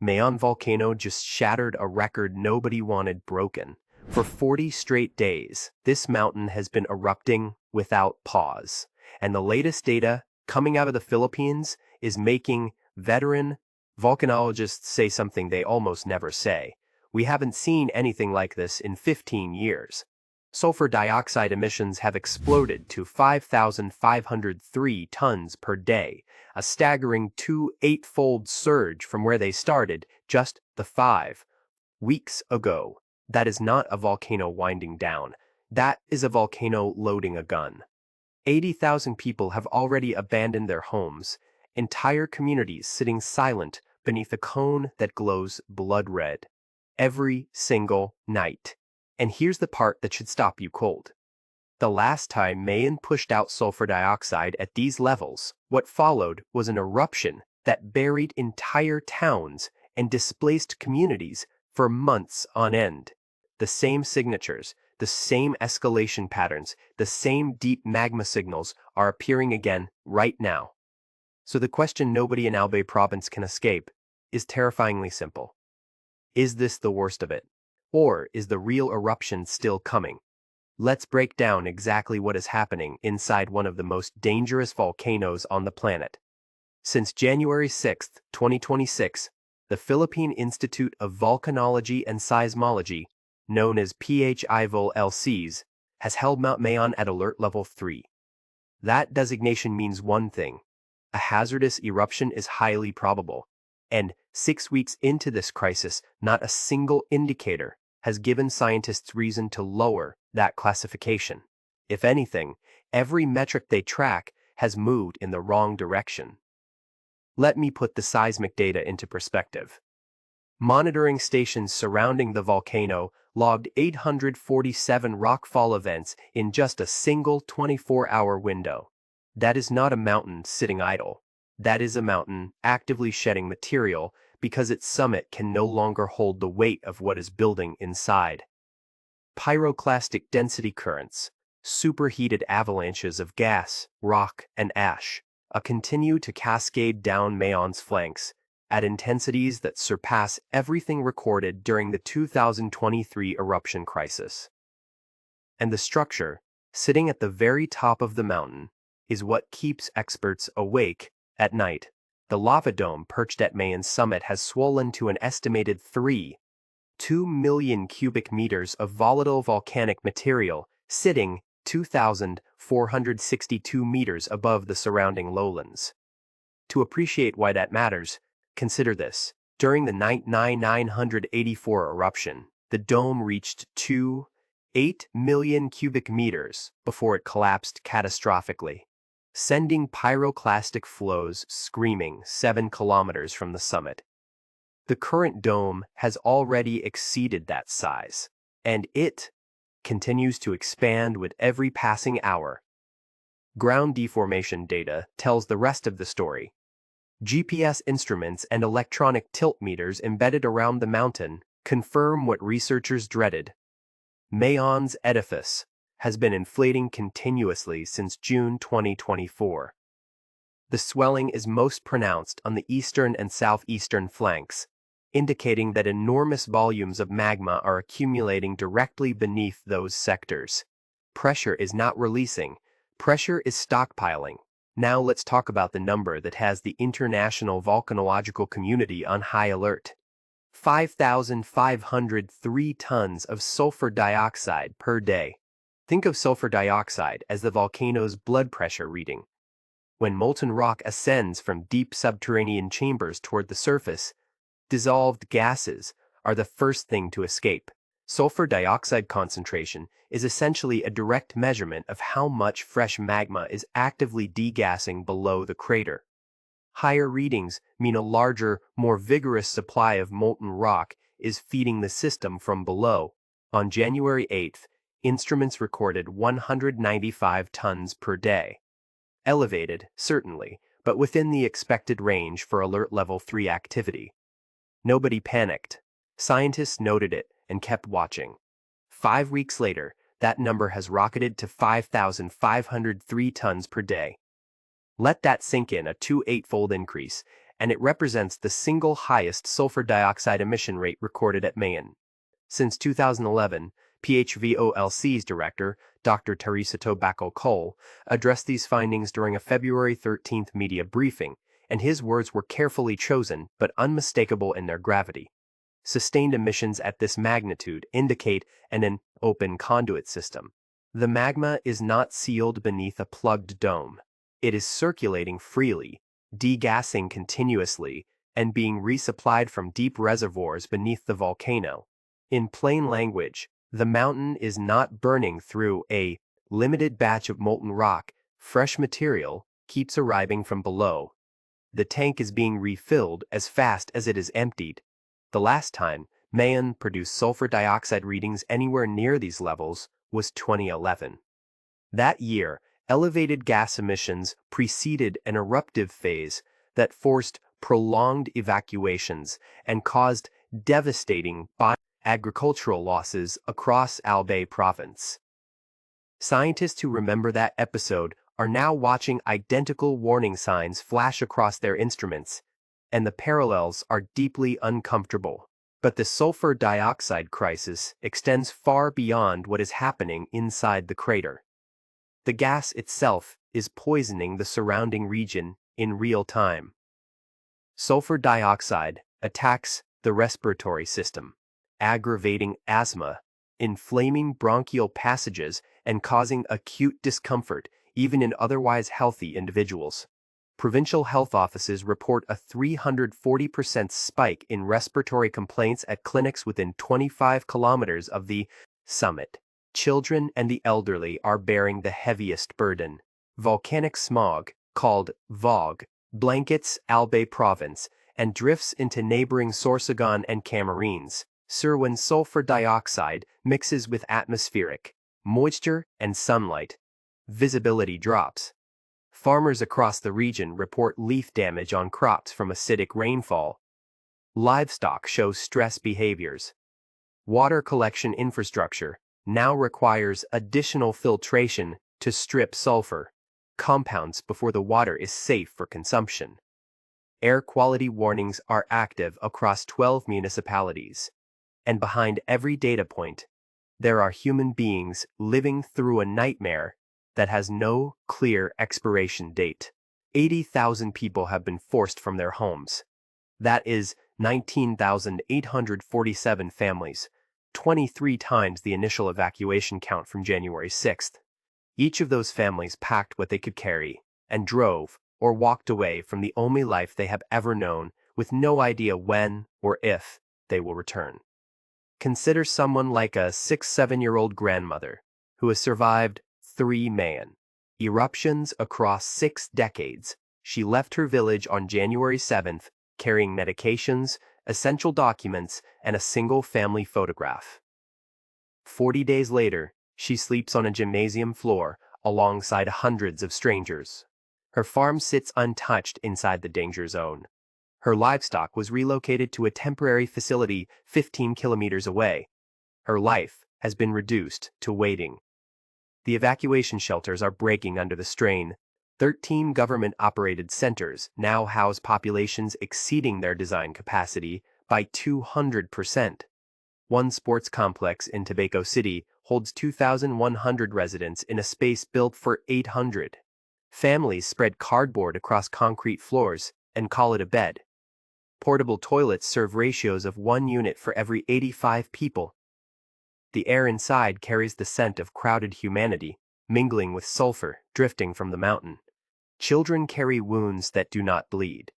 Mayon Volcano just shattered a record nobody wanted broken. For 40 straight days, this mountain has been erupting without pause. And the latest data coming out of the Philippines is making veteran volcanologists say something they almost never say. We haven't seen anything like this in 15 years. Sulfur dioxide emissions have exploded to 5,503 tons per day, a staggering 8-fold surge from where they started just 5 weeks ago. That is not a volcano winding down. That is a volcano loading a gun. 80,000 people have already abandoned their homes, entire communities sitting silent beneath a cone that glows blood red every single night. And here's the part that should stop you cold. The last time Mayon pushed out sulfur dioxide at these levels, what followed was an eruption that buried entire towns and displaced communities for months on end. The same signatures, the same escalation patterns, the same deep magma signals are appearing again right now. So the question nobody in Albay Province can escape is terrifyingly simple. Is this the worst of it? Or is the real eruption still coming? Let's break down exactly what is happening inside one of the most dangerous volcanoes on the planet. Since January 6, 2026, the Philippine Institute of Volcanology and Seismology, known as PHIVOLCS, has held Mount Mayon at Alert Level 3. That designation means one thing: a hazardous eruption is highly probable. And 6 weeks into this crisis, not a single indicator has given scientists reason to lower that classification. If anything, every metric they track has moved in the wrong direction. Let me put the seismic data into perspective. Monitoring stations surrounding the volcano logged 847 rockfall events in just a single 24-hour window. That is not a mountain sitting idle. That is a mountain actively shedding material because its summit can no longer hold the weight of what is building inside. Pyroclastic density currents, superheated avalanches of gas, rock, and ash, continue to cascade down Mayon's flanks at intensities that surpass everything recorded during the 2023 eruption crisis. And the structure, sitting at the very top of the mountain, is what keeps experts awake at night. The lava dome perched at Mayon's summit has swollen to an estimated 2 million cubic meters of volatile volcanic material, sitting 2,462 meters above the surrounding lowlands. To appreciate why that matters, consider this. During the 984 eruption, the dome reached 8 million cubic meters before it collapsed catastrophically, sending pyroclastic flows screaming 7 kilometers from the summit. The current dome has already exceeded that size, and it continues to expand with every passing hour. Ground deformation data tells the rest of the story. GPS instruments and electronic tilt meters embedded around the mountain confirm what researchers dreaded. Mayon's edifice has been inflating continuously since June 2024. The swelling is most pronounced on the eastern and southeastern flanks, indicating that enormous volumes of magma are accumulating directly beneath those sectors. Pressure is not releasing, pressure is stockpiling. Now let's talk about the number that has the international volcanological community on high alert. 5,503 tons of sulfur dioxide per day. Think of sulfur dioxide as the volcano's blood pressure reading. When molten rock ascends from deep subterranean chambers toward the surface, dissolved gases are the first thing to escape. Sulfur dioxide concentration is essentially a direct measurement of how much fresh magma is actively degassing below the crater. Higher readings mean a larger, more vigorous supply of molten rock is feeding the system from below. On January 8th, instruments recorded 195 tons per day. Elevated, certainly, but within the expected range for Alert Level 3 activity. Nobody panicked. Scientists noted it and kept watching. 5 weeks later, that number has rocketed to 5,503 tons per day. Let that sink in, a 8-fold increase, and it represents the single highest sulfur dioxide emission rate recorded at Mayon. Since 2011, PHIVOLC's director, Dr. Teresa Tobacco Cole, addressed these findings during a February 13th media briefing, and his words were carefully chosen but unmistakable in their gravity. Sustained emissions at this magnitude indicate an open conduit system. The magma is not sealed beneath a plugged dome. It is circulating freely, degassing continuously, and being resupplied from deep reservoirs beneath the volcano. In plain language, the mountain is not burning through a limited batch of molten rock. Fresh material keeps arriving from below. The tank is being refilled as fast as it is emptied. The last time Mayon produced sulfur dioxide readings anywhere near these levels was 2011. That year, elevated gas emissions preceded an eruptive phase that forced prolonged evacuations and caused devastating agricultural losses across Albay Province. Scientists who remember that episode are now watching identical warning signs flash across their instruments, and the parallels are deeply uncomfortable. But the sulfur dioxide crisis extends far beyond what is happening inside the crater. The gas itself is poisoning the surrounding region in real time. Sulfur dioxide attacks the respiratory system, aggravating asthma, inflaming bronchial passages, and causing acute discomfort even in otherwise healthy individuals. Provincial health offices report a 340% spike in respiratory complaints at clinics within 25 kilometers of the summit. Children and the elderly are bearing the heaviest burden. Volcanic smog, called VOG, blankets Albay Province and drifts into neighboring Sorsogon and Camarines. When sulfur dioxide mixes with atmospheric moisture and sunlight, visibility drops. Farmers across the region report leaf damage on crops from acidic rainfall. Livestock show stress behaviors. Water collection infrastructure now requires additional filtration to strip sulfur compounds before the water is safe for consumption. Air quality warnings are active across 12 municipalities. And behind every data point, there are human beings living through a nightmare that has no clear expiration date. 80,000 people have been forced from their homes. That is 19,847 families, 23 times the initial evacuation count from January 6th. Each of those families packed what they could carry and drove or walked away from the only life they have ever known, with no idea when or if they will return. Consider someone like a 6-7-year-old grandmother who has survived 3 Mayon eruptions across 6 decades. She left her village on January 7th carrying medications, essential documents, and a single family photograph. 40 days later, she sleeps on a gymnasium floor alongside hundreds of strangers. Her farm sits untouched inside the danger zone. Her livestock was relocated to a temporary facility 15 kilometers away. Her life has been reduced to waiting. The evacuation shelters are breaking under the strain. 13 government-operated centers now house populations exceeding their design capacity by 200%. One sports complex in Tobacco City holds 2,100 residents in a space built for 800. Families spread cardboard across concrete floors and call it a bed. Portable toilets serve ratios of 1 unit for every 85 people. The air inside carries the scent of crowded humanity, mingling with sulfur drifting from the mountain. Children carry wounds that do not bleed.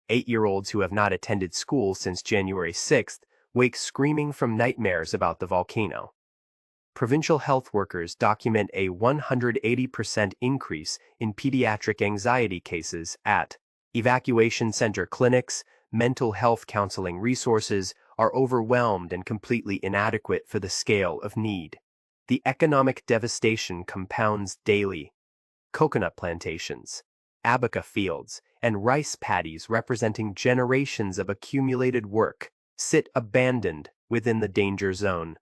8-year-olds who have not attended school since January 6th wake screaming from nightmares about the volcano. Provincial health workers document a 180% increase in pediatric anxiety cases at evacuation center clinics. Mental health counseling resources are overwhelmed and completely inadequate for the scale of need. The economic devastation compounds daily. Coconut plantations, abaca fields, and rice paddies representing generations of accumulated work sit abandoned within the danger zone.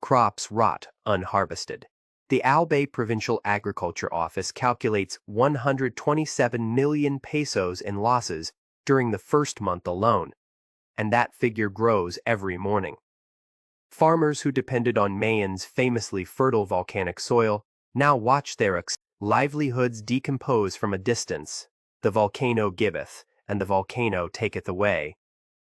Crops rot unharvested. The Albay Provincial Agriculture Office calculates 127 million pesos in losses during the first month alone, and that figure grows every morning. Farmers who depended on Mayon's famously fertile volcanic soil now watch their livelihoods decompose from a distance. The volcano giveth, and the volcano taketh away.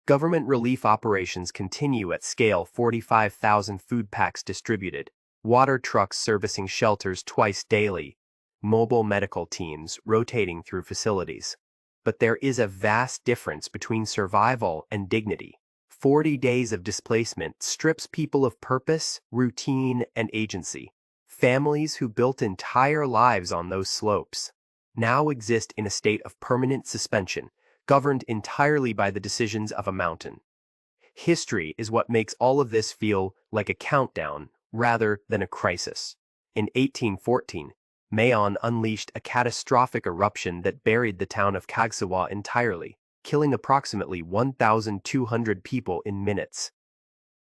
Government relief operations continue at scale. 45,000 food packs distributed, water trucks servicing shelters twice daily, mobile medical teams rotating through facilities. But there is a vast difference between survival and dignity. 40 days of displacement strips people of purpose, routine, and agency. Families who built entire lives on those slopes now exist in a state of permanent suspension, governed entirely by the decisions of a mountain. History is what makes all of this feel like a countdown rather than a crisis. In 1814, Mayon unleashed a catastrophic eruption that buried the town of Cagsawa entirely, killing approximately 1,200 people in minutes.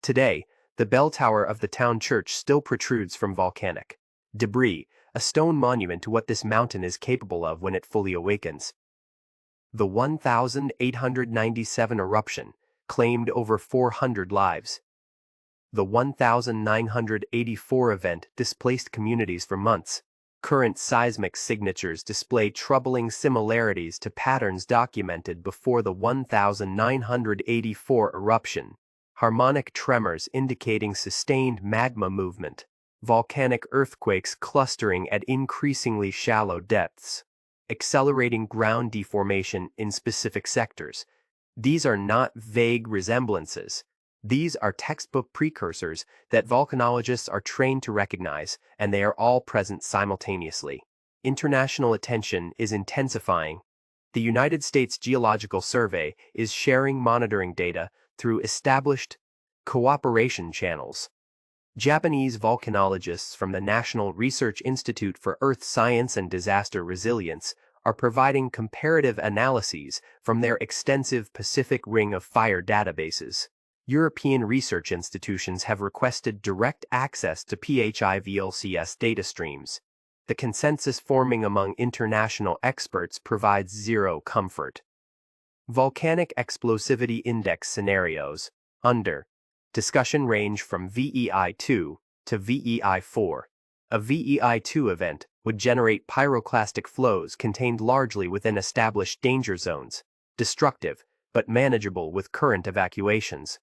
Today, the bell tower of the town church still protrudes from volcanic debris, a stone monument to what this mountain is capable of when it fully awakens. The 1897 eruption claimed over 400 lives. The 1984 event displaced communities for months. Current seismic signatures display troubling similarities to patterns documented before the 1984 eruption. Harmonic tremors indicating sustained magma movement. Volcanic earthquakes clustering at increasingly shallow depths. Accelerating ground deformation in specific sectors. These are not vague resemblances. These are textbook precursors that volcanologists are trained to recognize, and they are all present simultaneously. International attention is intensifying. The United States Geological Survey is sharing monitoring data through established cooperation channels. Japanese volcanologists from the National Research Institute for Earth Science and Disaster Resilience are providing comparative analyses from their extensive Pacific Ring of Fire databases. European research institutions have requested direct access to PHIVOLCS data streams. The consensus forming among international experts provides zero comfort. Volcanic Explosivity Index scenarios, under. Discussion range from VEI2 to VEI4. A VEI2 event would generate pyroclastic flows contained largely within established danger zones, destructive but manageable with current evacuations.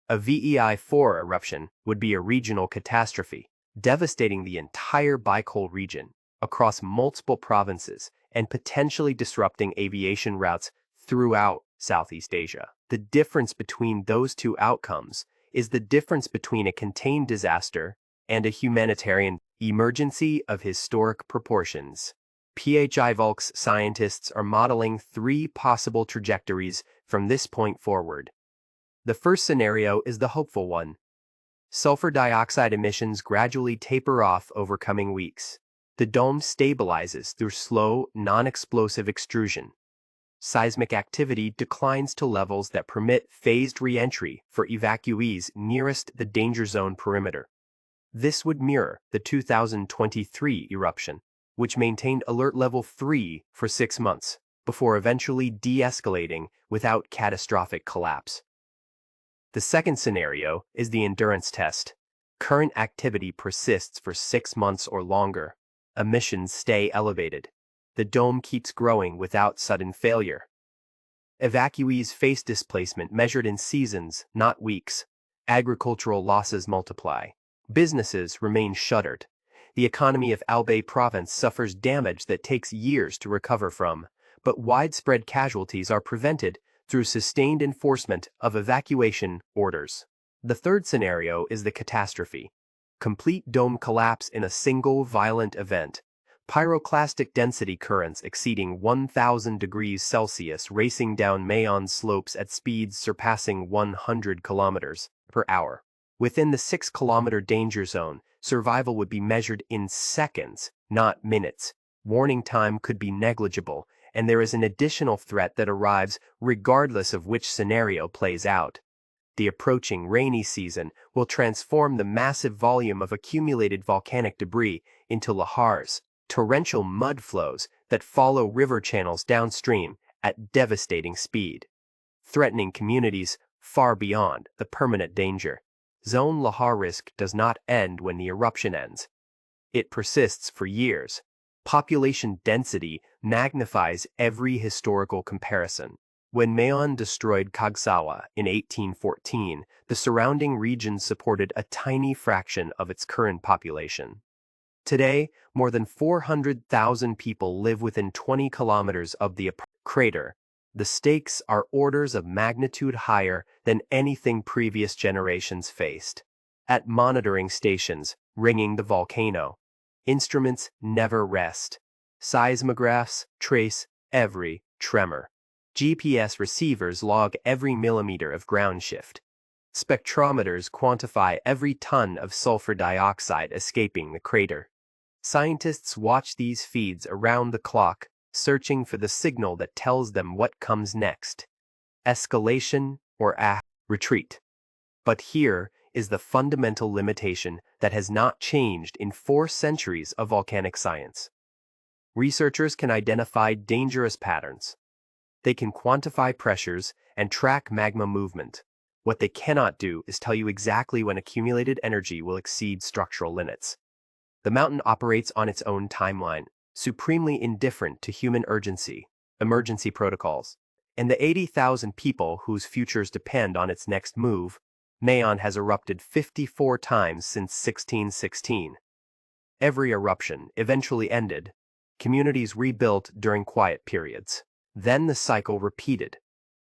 A VEI4 eruption would be a regional catastrophe, devastating the entire Bicol region across multiple provinces and potentially disrupting aviation routes throughout Southeast Asia. The difference between those two outcomes is the difference between a contained disaster and a humanitarian emergency of historic proportions. PHIVOLCS scientists are modeling 3 possible trajectories from this point forward. The first scenario is the hopeful one. Sulfur dioxide emissions gradually taper off over coming weeks. The dome stabilizes through slow, non-explosive extrusion. Seismic activity declines to levels that permit phased re-entry for evacuees nearest the danger zone perimeter. This would mirror the 2023 eruption, which maintained alert level 3 for 6 months, before eventually de-escalating without catastrophic collapse. The second scenario is the endurance test. Current activity persists for 6 months or longer. Emissions stay elevated. The dome keeps growing without sudden failure. Evacuees face displacement measured in seasons, not weeks. Agricultural losses multiply. Businesses remain shuttered. The economy of Albay Province suffers damage that takes years to recover from, but widespread casualties are prevented through sustained enforcement of evacuation orders. The third scenario is the catastrophe. Complete dome collapse in a single violent event. Pyroclastic density currents exceeding 1,000 degrees Celsius racing down Mayon slopes at speeds surpassing 100 kilometers per hour. Within the 6-kilometer danger zone, survival would be measured in seconds, not minutes. Warning time could be negligible, and there is an additional threat that arrives regardless of which scenario plays out. The approaching rainy season will transform the massive volume of accumulated volcanic debris into lahars, torrential mud flows that follow river channels downstream at devastating speed, threatening communities far beyond the permanent danger zone. Lahar risk does not end when the eruption ends. It persists for years. Population density magnifies every historical comparison. When Mayon destroyed Cagsawa in 1814, the surrounding region supported a tiny fraction of its current population. Today, more than 400,000 people live within 20 kilometers of the crater. The stakes are orders of magnitude higher than anything previous generations faced. At monitoring stations ringing the volcano, instruments never rest. Seismographs trace every tremor. GPS receivers log every millimeter of ground shift. Spectrometers quantify every ton of sulfur dioxide escaping the crater. Scientists watch these feeds around the clock, searching for the signal that tells them what comes next: escalation or retreat. But here is the fundamental limitation that has not changed in 4 centuries of volcanic science. Researchers can identify dangerous patterns. They can quantify pressures and track magma movement. What they cannot do is tell you exactly when accumulated energy will exceed structural limits. The mountain operates on its own timeline, supremely indifferent to human urgency, emergency protocols, and the 80,000 people whose futures depend on its next move. Mayon has erupted 54 times since 1616. Every eruption eventually ended. Communities rebuilt during quiet periods. Then the cycle repeated.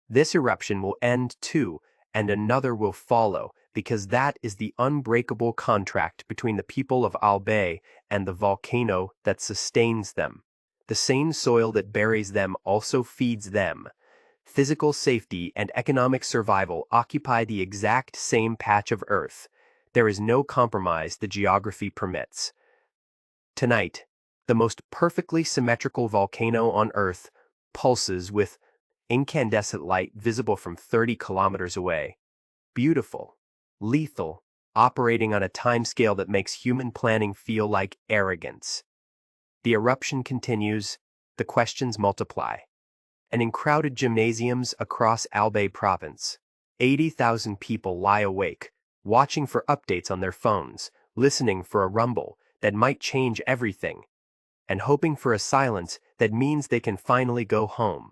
This eruption will end too, and another will follow, because that is the unbreakable contract between the people of Albay and the volcano that sustains them. The same soil that buries them also feeds them. Physical safety and economic survival occupy the exact same patch of earth. There is no compromise the geography permits. Tonight, the most perfectly symmetrical volcano on Earth pulses with incandescent light visible from 30 kilometers away. Beautiful, lethal, operating on a timescale that makes human planning feel like arrogance. The eruption continues, the questions multiply. And in crowded gymnasiums across Albay Province, 80,000 people lie awake, watching for updates on their phones, listening for a rumble that might change everything, and hoping for a silence that means they can finally go home.